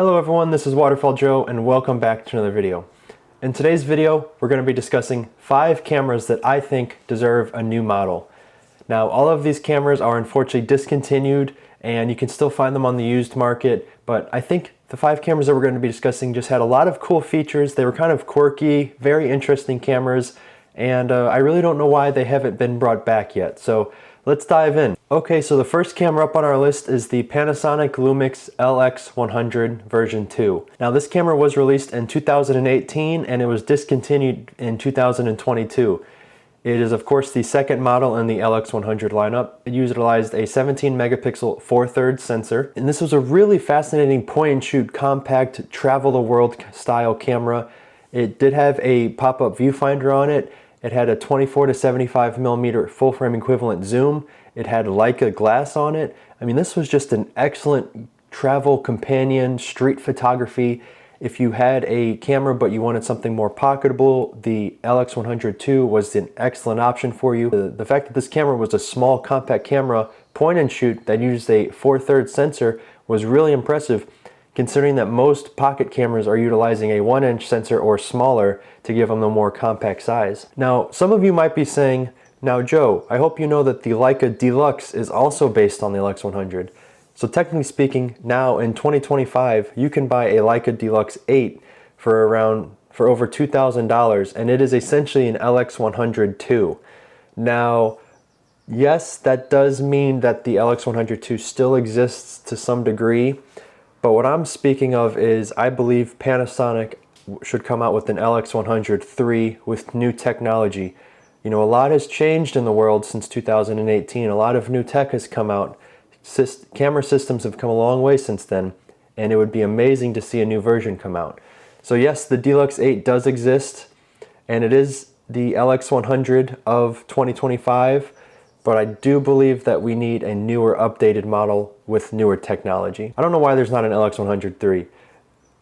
Hello everyone, this is Waterfall Joe and welcome back to another video. In today's video, we're going to be discussing 5 cameras that I think deserve a new model. Now, all of these cameras are unfortunately discontinued and you can still find them on the used market, but I think the 5 cameras that we're going to be discussing just had a lot of cool features. They were kind of quirky, very interesting cameras, and I really don't know why they haven't been brought back yet. So let's dive in. Okay, so the first camera up on our list is the Panasonic Lumix LX100 version 2. Now this camera was released in 2018 and it was discontinued in 2022. It is of course the second model in the LX100 lineup. It utilized a 17 megapixel 4/3 sensor, and this was a really fascinating point and shoot compact travel the world style camera. It did have a pop-up viewfinder on it. It had a 24 to 75 millimeter full frame equivalent zoom. It had Leica glass on it. I mean, this was just an excellent travel companion, street photography. If you had a camera but you wanted something more pocketable, the LX100 II was an excellent option for you. The fact that this camera was a small compact camera point and shoot that used a 4/3 sensor was really impressive, considering that most pocket cameras are utilizing a 1-inch sensor or smaller to give them a more compact size. Now, some of you might be saying, now Joe, I hope you know that the Leica Deluxe is also based on the LX100. So technically speaking, now in 2025, you can buy a Leica Deluxe 8 for over $2,000, and it is essentially an LX100 II. Now, yes, that does mean that the LX100 II still exists to some degree, but what I'm speaking of is I believe Panasonic should come out with an LX100 III with new technology. You know, a lot has changed in the world since 2018. A lot of new tech has come out. Camera systems have come a long way since then, and it would be amazing to see a new version come out. So yes, the Deluxe 8 does exist, and it is the LX100 of 2025. But I do believe that we need a newer, updated model with newer technology. I don't know why there's not an LX100 III.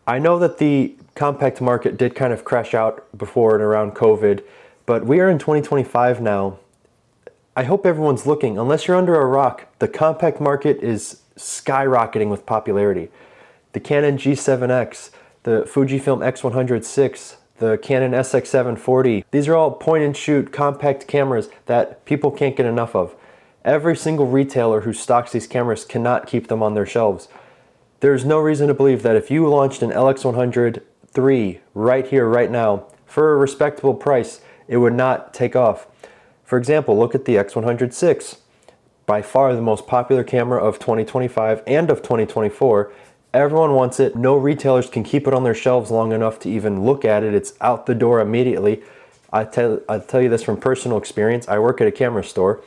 I know that the compact market did kind of crash out before and around COVID, but we are in 2025 now. I hope everyone's looking. Unless you're under a rock, the compact market is skyrocketing with popularity. The Canon G7X, the Fujifilm X100 VI, the Canon SX740. These are all point and shoot compact cameras that people can't get enough of. Every single retailer who stocks these cameras cannot keep them on their shelves. There's no reason to believe that if you launched an LX100 III right here, right now, for a respectable price, it would not take off. For example, look at the X100 VI. By far the most popular camera of 2025 and of 2024. Everyone wants it. No retailers can keep it on their shelves long enough to even look at it. It's out the door immediately. I'll tell you this from personal experience. I work at a camera store.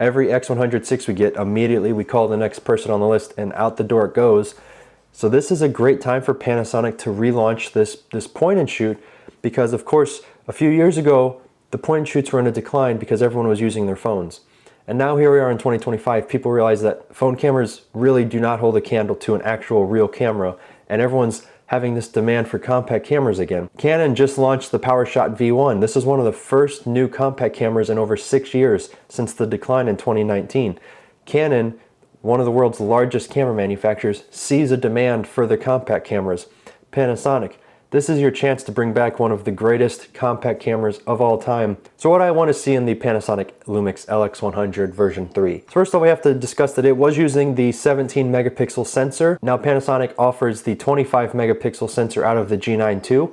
Every X100 VI we get, immediately we call the next person on the list and out the door it goes. So this is a great time for Panasonic to relaunch this point and shoot, because of course a few years ago the point and shoots were in a decline because everyone was using their phones. And now here we are in 2025, people realize that phone cameras really do not hold a candle to an actual real camera, and everyone's having this demand for compact cameras again. Canon just launched the PowerShot V1. This is one of the first new compact cameras in over 6 years since the decline in 2019. Canon, one of the world's largest camera manufacturers, sees a demand for the compact cameras. Panasonic, this is your chance to bring back one of the greatest compact cameras of all time. So what I want to see in the Panasonic Lumix LX100 version 3. So first of all, we have to discuss that it was using the 17 megapixel sensor. Now Panasonic offers the 25 megapixel sensor out of the G9 II.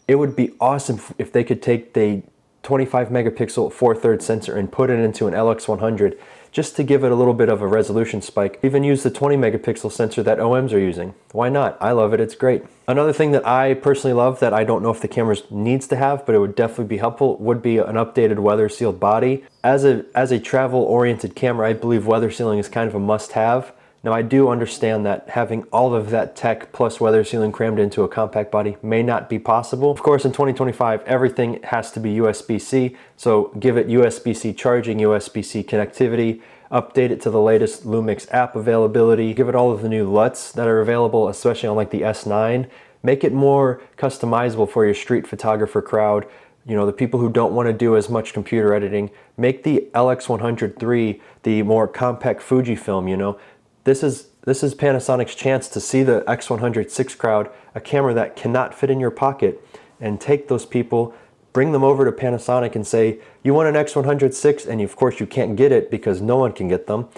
It would be awesome if they could take the 25 megapixel 4/3 sensor and put it into an LX100 just to give it a little bit of a resolution spike. Even use the 20 megapixel sensor that OMs are using. Why not? I love it, it's great. Another thing that I personally love that I don't know if the camera needs to have, but it would definitely be helpful, would be an updated weather sealed body. As a travel oriented camera, I believe weather sealing is kind of a must have. Now I do understand that having all of that tech plus weather sealing crammed into a compact body may not be possible. Of course, in 2025, everything has to be USB-C, so give it USB-C charging, USB-C connectivity, update it to the latest Lumix app availability, give it all of the new LUTs that are available, especially on like the S9. Make it more customizable for your street photographer crowd. You know, the people who don't want to do as much computer editing. Make the LX100 III the more compact Fujifilm, you know. This is This is Panasonic's chance to see the X100 crowd, a camera that cannot fit in your pocket, and take those people, bring them over to Panasonic and say, you want an X100 and of course you can't get it because no one can get them.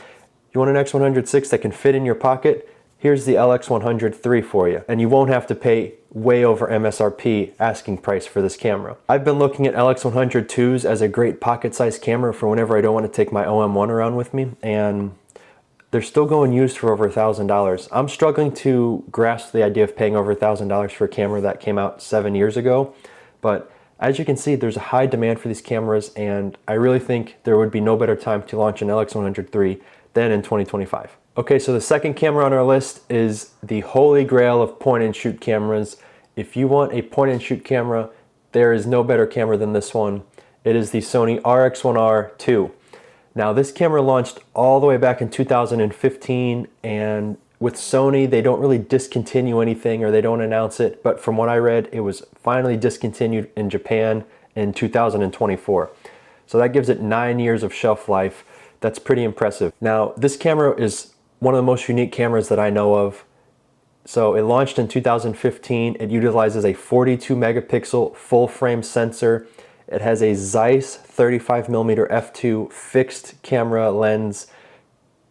You want an X100 that can fit in your pocket? Here's the LX100 III for you, and you won't have to pay way over MSRP asking price for this camera. I've been looking at LX100 IIs as a great pocket-sized camera for whenever I don't want to take my OM1 around with me, and they're still going used for over $1,000. I'm struggling to grasp the idea of paying over $1,000 for a camera that came out 7 years ago, but as you can see, there's a high demand for these cameras, and I really think there would be no better time to launch an LX100 III than in 2025. Okay, so the second camera on our list is the holy grail of point-and-shoot cameras. If you want a point-and-shoot camera, there is no better camera than this one. It is the Sony RX1R II. Now, this camera launched all the way back in 2015, and with Sony, they don't really discontinue anything or they don't announce it, but from what I read, it was finally discontinued in Japan in 2024. So that gives it 9 years of shelf life. That's pretty impressive. Now, this camera is one of the most unique cameras that I know of. So it launched in 2015. It utilizes a 42 megapixel full frame sensor. It has a Zeiss 35mm f2 fixed camera lens.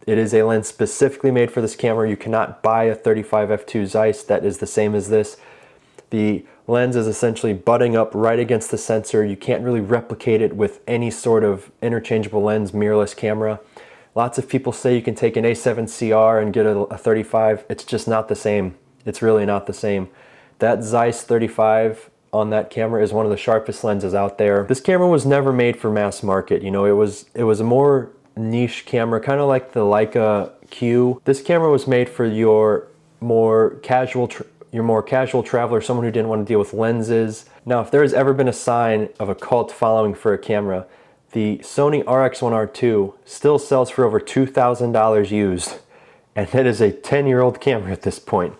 It is a lens specifically made for this camera. You cannot buy a 35 f2 Zeiss that is the same as this. The lens is essentially butting up right against the sensor. You can't really replicate it with any sort of interchangeable lens mirrorless camera. Lots of people say you can take an A7CR and get a 35. It's just not the same. It's really not the same. That Zeiss 35 on that camera is one of the sharpest lenses out there. This camera was never made for mass market. You know, it was a more niche camera, kind of like the Leica Q. This camera was made for your more casual traveler, someone who didn't want to deal with lenses. Now, if there has ever been a sign of a cult following for a camera, the Sony RX1R II still sells for over $2,000 used, and it is a 10-year-old camera at this point.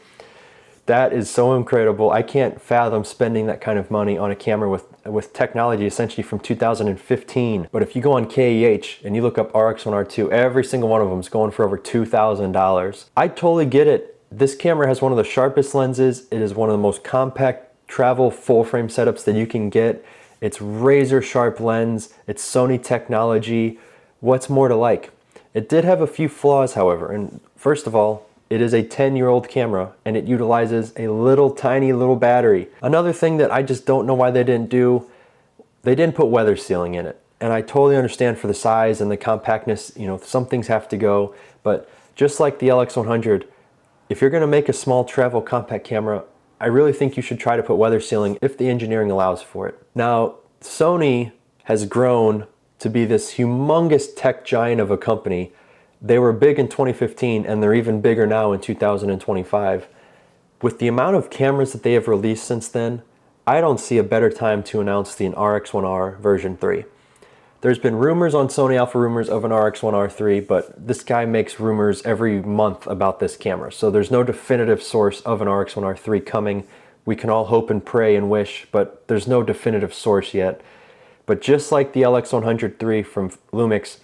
That is so incredible. I can't fathom spending that kind of money on a camera with technology essentially from 2015. But if you go on KEH and you look up RX1R II, every single one of them is going for over $2,000. I totally get it. This camera has one of the sharpest lenses. It is one of the most compact travel full frame setups that you can get. It's razor sharp lens. It's Sony technology. What's more to like? It did have a few flaws, however. And first of all, it is a 10-year-old camera and it utilizes a tiny little battery. Another thing that I just don't know why they didn't do, they didn't put weather sealing in it. And I totally understand for the size and the compactness, you know, some things have to go. But just like the LX100, if you're gonna make a small travel compact camera, I really think you should try to put weather sealing if the engineering allows for it. Now, Sony has grown to be this humongous tech giant of a company. They were big in 2015 and they're even bigger now in 2025. With the amount of cameras that they have released since then, I don't see a better time to announce the RX1R version 3. There's been rumors on Sony Alpha Rumors of an RX1R III, but this guy makes rumors every month about this camera. So there's no definitive source of an RX1R III coming. We can all hope and pray and wish, but there's no definitive source yet. But just like the LX100 III from Lumix,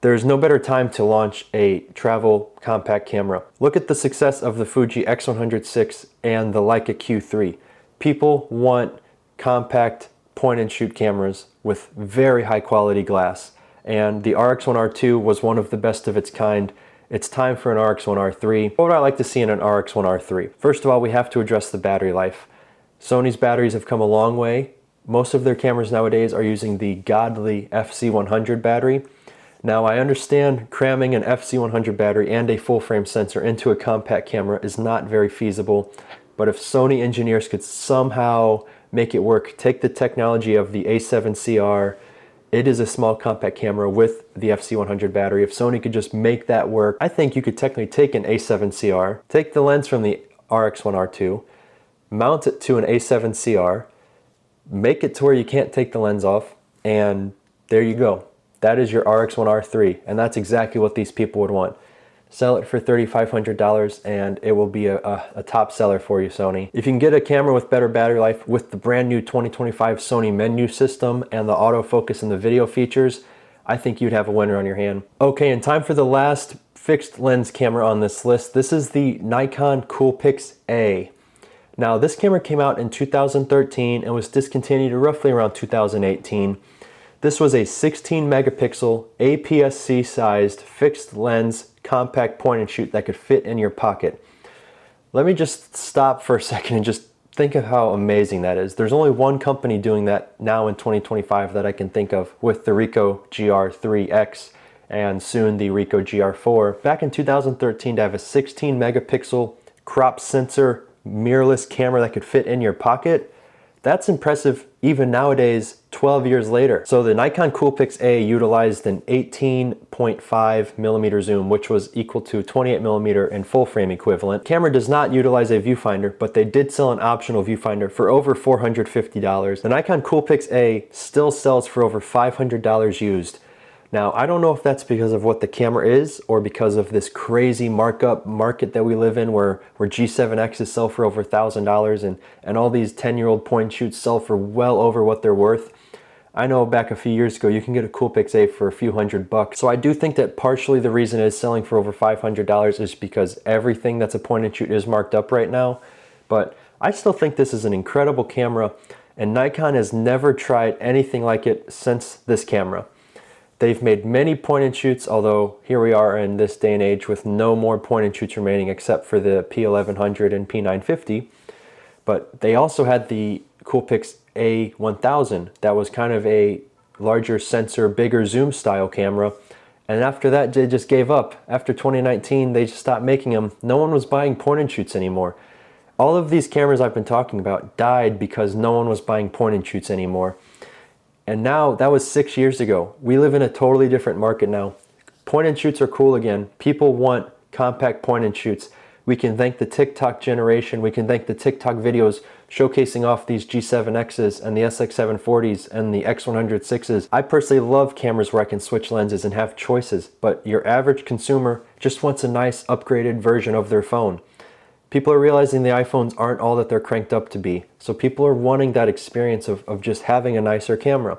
there's no better time to launch a travel compact camera. Look at the success of the Fuji X100 and the Leica Q3. People want compact point-and-shoot cameras with very high-quality glass, and the RX1R II was one of the best of its kind. It's time for an RX1R III. What would I like to see in an RX1R III? First of all, we have to address the battery life. Sony's batteries have come a long way. Most of their cameras nowadays are using the godly FC100 battery. Now, I understand cramming an FC100 battery and a full-frame sensor into a compact camera is not very feasible, but if Sony engineers could somehow make it work, take the technology of the A7CR, it is a small compact camera with the FC100 battery. If Sony could just make that work, I think you could technically take an A7CR, take the lens from the RX1R II, mount it to an A7CR, make it to where you can't take the lens off, and there you go. That is your RX1R III, and that's exactly what these people would want. Sell it for $3,500 and it will be a top seller for you, Sony. If you can get a camera with better battery life with the brand new 2025 Sony menu system and the autofocus and the video features, I think you'd have a winner on your hand. Okay, and time for the last fixed lens camera on this list. This is the Nikon Coolpix A. Now, this camera came out in 2013 and was discontinued roughly around 2018. This was a 16 megapixel APS-C sized fixed lens compact point and shoot that could fit in your pocket. Let me just stop for a second and just think of how amazing that is. There's only one company doing that now in 2025 that I can think of, with the Ricoh GR3X and soon the Ricoh GR4. Back in 2013, to have a 16 megapixel crop sensor mirrorless camera that could fit in your pocket, that's impressive even nowadays, 12 years later. So the Nikon Coolpix A utilized an 18.5 millimeter zoom, which was equal to 28 millimeter in full frame equivalent. Camera does not utilize a viewfinder, but they did sell an optional viewfinder for over $450. The Nikon Coolpix A still sells for over $500 used. Now, I don't know if that's because of what the camera is or because of this crazy markup market that we live in where G7Xs sell for over $1,000 and all these 10-year-old point and shoots sell for well over what they're worth. I know back a few years ago you can get a Coolpix A for a few $100. So I do think that partially the reason it's selling for over $500 is because everything that's a point and shoot is marked up right now. But I still think this is an incredible camera, and Nikon has never tried anything like it since this camera. They've made many point and shoots, although here we are in this day and age with no more point and shoots remaining except for the P1100 and P950. But they also had the Coolpix A1000 that was kind of a larger sensor, bigger zoom style camera. And after that, they just gave up. After 2019, they just stopped making them. No one was buying point and shoots anymore. All of these cameras I've been talking about died because no one was buying point and shoots anymore. And now, that was 6 years ago. We live in a totally different market now. Point and shoots are cool again. People want compact point and shoots. We can thank the TikTok generation. We can thank the TikTok videos showcasing off these G7Xs and the SX740s and the X100VIs. I personally love cameras where I can switch lenses and have choices, but your average consumer just wants a nice upgraded version of their phone. People are realizing the iPhones aren't all that they're cranked up to be. So people are wanting that experience of just having a nicer camera.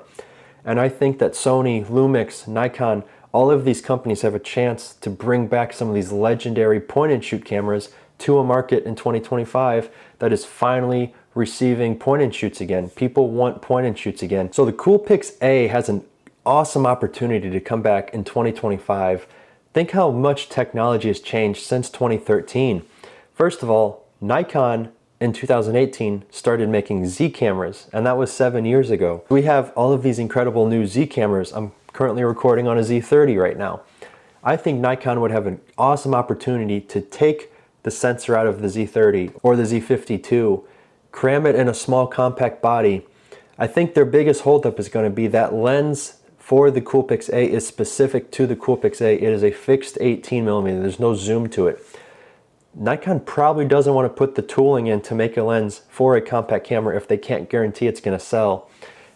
And I think that Sony, Lumix, Nikon, all of these companies have a chance to bring back some of these legendary point and shoot cameras to a market in 2025 that is finally receiving point and shoots again. People want point and shoots again. So the Coolpix A has an awesome opportunity to come back in 2025. Think how much technology has changed since 2013. First of all, Nikon in 2018 started making Z cameras, and that was 7 years ago. We have all of these incredible new Z cameras. I'm currently recording on a Z30 right now. I think Nikon would have an awesome opportunity to take the sensor out of the Z30 or the Z52, cram it in a small compact body. I think their biggest holdup is going to be that lens for the Coolpix A is specific to the Coolpix A. It is a fixed 18mm. There's no zoom to it. Nikon probably doesn't want to put the tooling in to make a lens for a compact camera if they can't guarantee it's going to sell.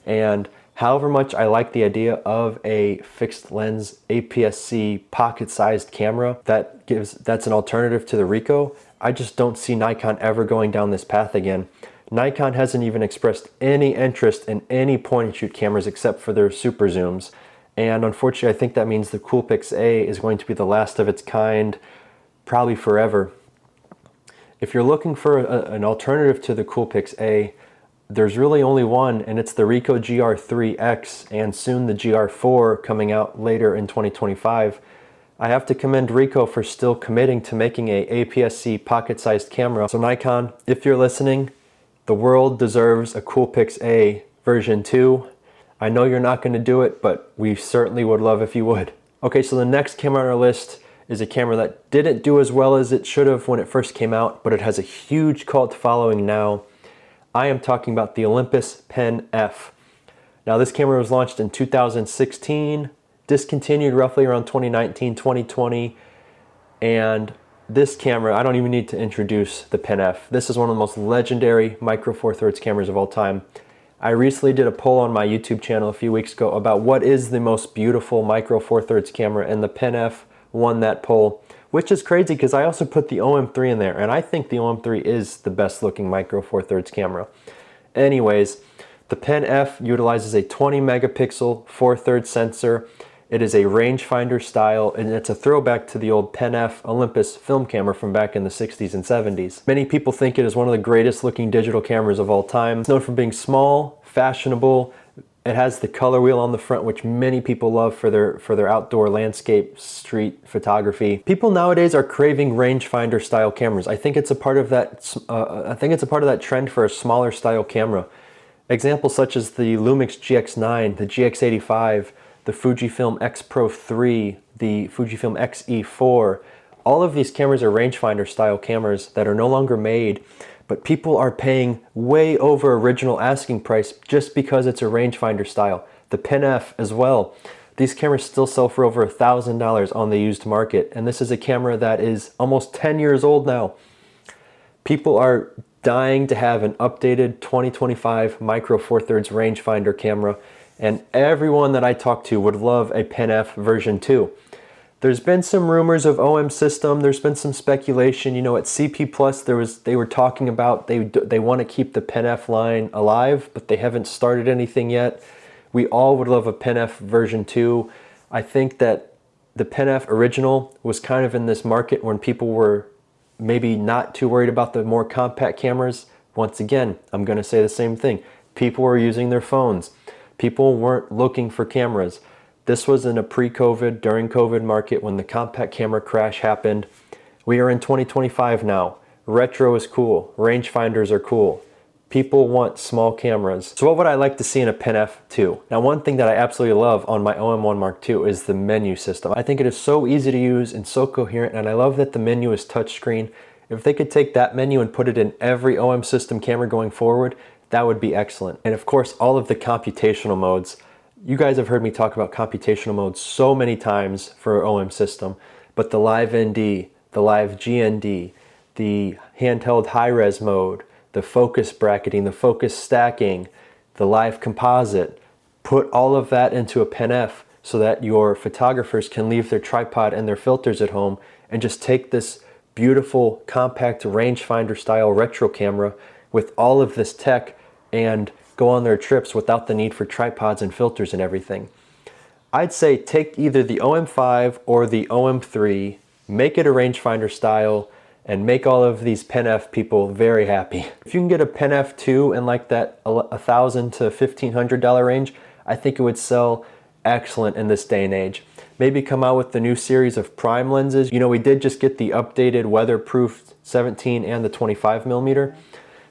And however much I like the idea of a fixed lens APS-C pocket-sized camera that's an alternative to the Ricoh, I just don't see Nikon ever going down this path again. Nikon hasn't even expressed any interest in any point and shoot cameras except for their super zooms. And unfortunately, I think that means the Coolpix A is going to be the last of its kind, probably forever. If you're looking for an alternative to the Coolpix A, there's really only one, and it's the Ricoh GR3X and soon the GR4 coming out later in 2025. I have to commend Ricoh for still committing to making a APS-C pocket-sized camera. So Nikon, if you're listening, the world deserves a Coolpix A version 2. I know you're not going to do it, but we certainly would love if you would. Okay, so the next camera on our list is a camera that didn't do as well as it should have when it first came out, but it has a huge cult following now. I am talking about the Olympus Pen F. Now, this camera was launched in 2016, discontinued roughly around 2019, 2020, and this camera, I don't even need to introduce the Pen F. This is one of the most legendary micro four thirds cameras of all time. I recently did a poll on my YouTube channel a few weeks ago about what is the most beautiful micro four thirds camera, and the Pen F won that poll, which is crazy because I also put the OM3 in there, and I think the OM3 is the best looking micro four thirds camera. Anyways, the Pen F utilizes a 20 megapixel 4/3 sensor. It is a rangefinder style, and it's a throwback to the old Pen F Olympus film camera from back in the 60s and 70s. Many people think it is one of the greatest looking digital cameras of all time. It's known for being small, fashionable. It has the color wheel on the front, which many people love for their outdoor landscape street photography. People nowadays are craving rangefinder style cameras. I think it's a part of that. Trend for a smaller style camera. Examples such as the Lumix GX9, the GX85, the Fujifilm X Pro 3, the Fujifilm X-E4. All of these cameras are rangefinder style cameras that are no longer made, but people are paying way over original asking price just because it's a rangefinder style. The Pen F as well. These cameras still sell for over $1,000 on the used market, and this is a camera that is almost 10 years old now. People are dying to have an updated 2025 Micro Four Thirds rangefinder camera, and everyone that I talk to would love a Pen F version 2. There's been some rumors of OM system. There's been some speculation. You know, at CP Plus, they were talking about they want to keep the Pen F line alive, but they haven't started anything yet. We all would love a Pen F version 2. I think that the Pen F original was kind of in this market when people were maybe not too worried about the more compact cameras. Once again, I'm going to say the same thing. People were using their phones. People weren't looking for cameras. This was in a pre-COVID, during COVID market when the compact camera crash happened. We are in 2025 now. Retro is cool. Rangefinders are cool. People want small cameras. So what would I like to see in a Pen F2? Now, one thing that I absolutely love on my OM1 Mark II is the menu system. I think it is so easy to use and so coherent, and I love that the menu is touchscreen. If they could take that menu and put it in every OM system camera going forward, that would be excellent. And of course, all of the computational modes. You guys have heard me talk about computational modes so many times for OM system, but the Live ND, the Live GND, the handheld high-res mode, the focus bracketing, the focus stacking, the Live composite, put all of that into a Pen F so that your photographers can leave their tripod and their filters at home and just take this beautiful compact rangefinder style retro camera with all of this tech and go on their trips without the need for tripods and filters and everything. I'd say take either the OM5 or the OM3, make it a rangefinder style, and make all of these Pen F people very happy. If you can get a Pen F2 in like that $1,000 to $1,500 range, I think it would sell excellent in this day and age. Maybe come out with the new series of prime lenses. You know, we did just get the updated weatherproof 17 and the 25mm.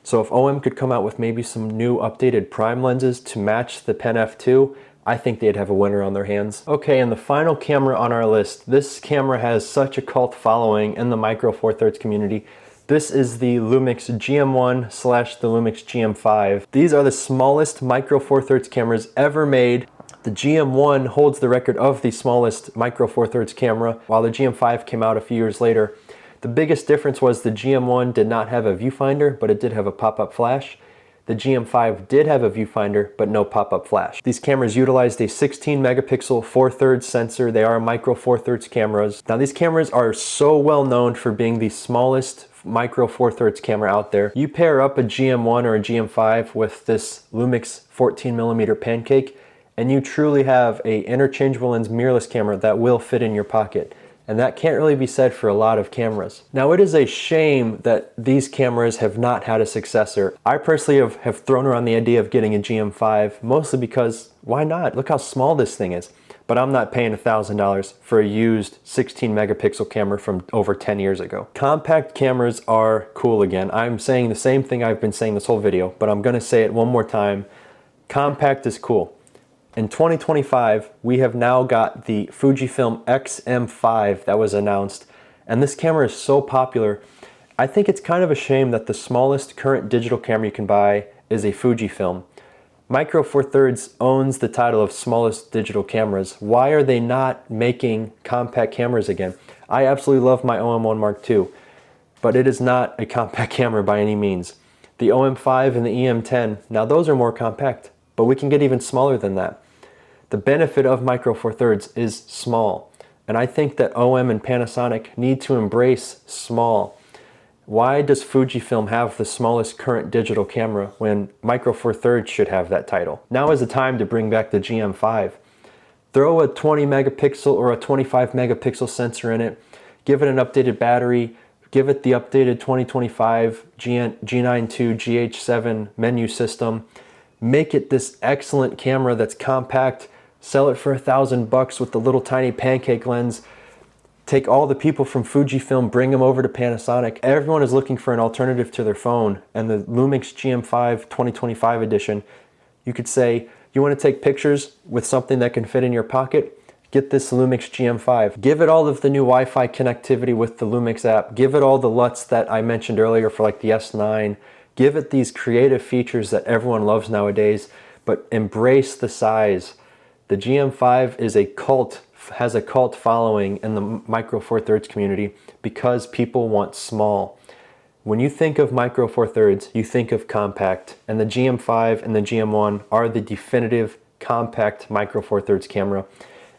So if OM could come out with maybe some new updated prime lenses to match the Pen F2, I think they'd have a winner on their hands. Okay, and the final camera on our list. This camera has such a cult following in the Micro Four Thirds community. This is the Lumix GM1 / the Lumix GM5. These are the smallest Micro Four Thirds cameras ever made. The GM1 holds the record of the smallest Micro Four Thirds camera, while the GM5 came out a few years later. The biggest difference was the GM1 did not have a viewfinder, but it did have a pop-up flash. The GM5 did have a viewfinder, but no pop-up flash. These cameras utilized a 16 megapixel 4/3 sensor. They are Micro Four Thirds cameras. Now these cameras are so well known for being the smallest Micro Four Thirds camera out there. You pair up a GM1 or a GM5 with this Lumix 14mm pancake, and you truly have a interchangeable lens mirrorless camera that will fit in your pocket. And that can't really be said for a lot of cameras. Now, it is a shame that these cameras have not had a successor. I personally have thrown around the idea of getting a GM5, mostly because why not? Look how small this thing is. But I'm not paying $1,000 for a used 16 megapixel camera from over 10 years ago. Compact cameras are cool again. I'm saying the same thing I've been saying this whole video, but I'm gonna say it one more time. Compact is cool. In 2025, we have now got the Fujifilm X-M5 that was announced, and this camera is so popular. I think it's kind of a shame that the smallest current digital camera you can buy is a Fujifilm. Micro Four Thirds owns the title of smallest digital cameras. Why are they not making compact cameras again? I absolutely love my OM1 Mark II, but it is not a compact camera by any means. The OM5 and the EM10, now those are more compact, but we can get even smaller than that. The benefit of Micro Four Thirds is small, and I think that OM and Panasonic need to embrace small. Why does Fujifilm have the smallest current digital camera when Micro Four Thirds should have that title? Now is the time to bring back the GM5. throw a 20 megapixel or a 25 megapixel sensor in it, give it an updated battery, give it the updated 2025 G9 II GH7 menu system, make it this excellent camera that's compact, sell it for $1,000 with the little tiny pancake lens, take all the people from Fujifilm, bring them over to Panasonic. Everyone is looking for an alternative to their phone, and the Lumix GM5 2025 edition, you could say, you want to take pictures with something that can fit in your pocket? Get this Lumix GM5. Give it all of the new Wi-Fi connectivity with the Lumix app. Give it all the LUTs that I mentioned earlier for like the S9. Give it these creative features that everyone loves nowadays, but embrace the size. The GM5 is has a cult following in the Micro Four Thirds community because people want small. When you think of Micro Four Thirds, you think of compact, and the GM5 and the GM1 are the definitive compact Micro Four Thirds camera.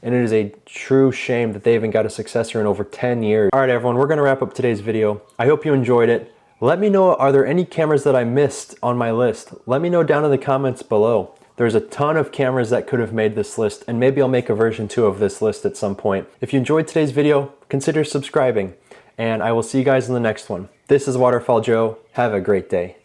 And it is a true shame that they haven't got a successor in over 10 years. All right, everyone, we're gonna wrap up today's video. I hope you enjoyed it. Let me know, are there any cameras that I missed on my list? Let me know down in the comments below. There's a ton of cameras that could have made this list, and maybe I'll make a version 2 of this list at some point. If you enjoyed today's video, consider subscribing, and I will see you guys in the next one. This is Waterfall Joe. Have a great day.